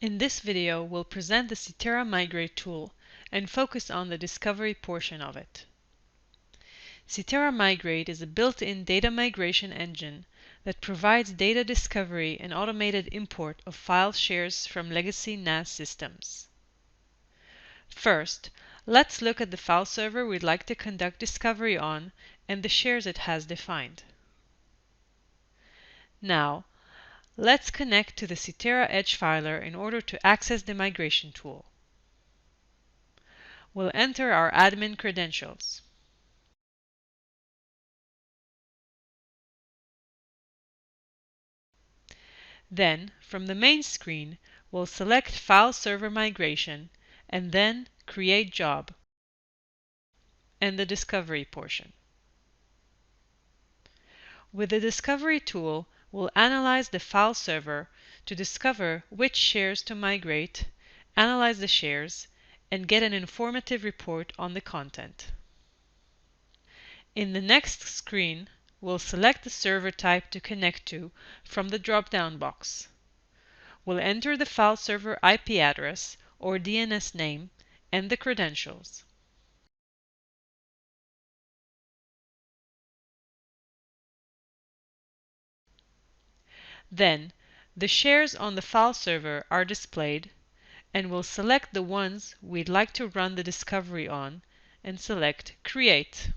In this video, we'll present the CTERA Migrate tool and focus on the discovery portion of it. CTERA Migrate is a built-in data migration engine that provides data discovery and automated import of file shares from legacy NAS systems. First, let's look at the file server we'd like to conduct discovery on and the shares it has defined. Now, let's connect to the CTERA Edge Filer in order to access the migration tool. We'll enter our admin credentials. Then, from the main screen, we'll select File Server Migration and then Create Job and the Discovery portion. With the Discovery tool, we'll analyze the file server to discover which shares to migrate, analyze the shares, and get an informative report on the content. In the next screen, we'll select the server type to connect to from the drop-down box. We'll enter the file server IP address or DNS name and the credentials. Then, the shares on the file server are displayed, and we'll select the ones we'd like to run the discovery on and select Create.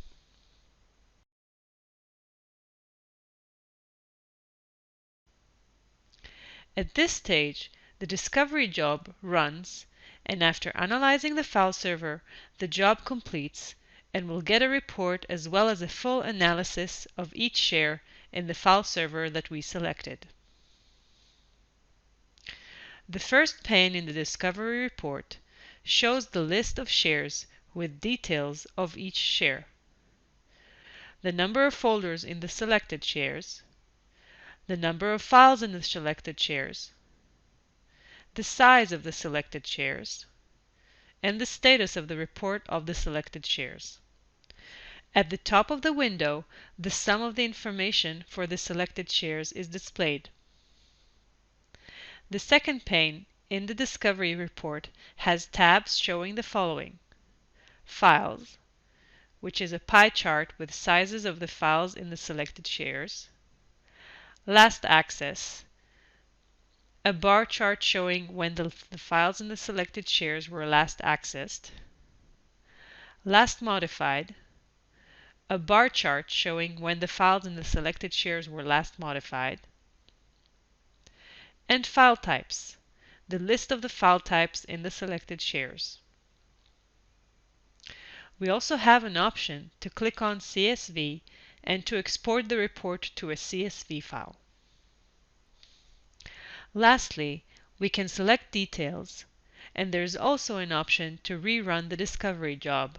At this stage, the discovery job runs, and after analyzing the file server, the job completes and we'll get a report as well as a full analysis of each share in the file server that we selected. The first pane in the discovery report shows the list of shares with details of each share, the number of folders in the selected shares, the number of files in the selected shares, the size of the selected shares, and the status of the report of the selected shares. At the top of the window, the sum of the information for the selected shares is displayed. The second pane in the Discovery report has tabs showing the following: Files, which is a pie chart with sizes of the files in the selected shares; Last Access, a bar chart showing when the files in the selected shares were last accessed; Last Modified, a bar chart showing when the files in the selected shares were last modified; and File Types, the list of the file types in the selected shares. We also have an option to click on CSV and to export the report to a CSV file. Lastly, we can select details, and there is also an option to rerun the discovery job.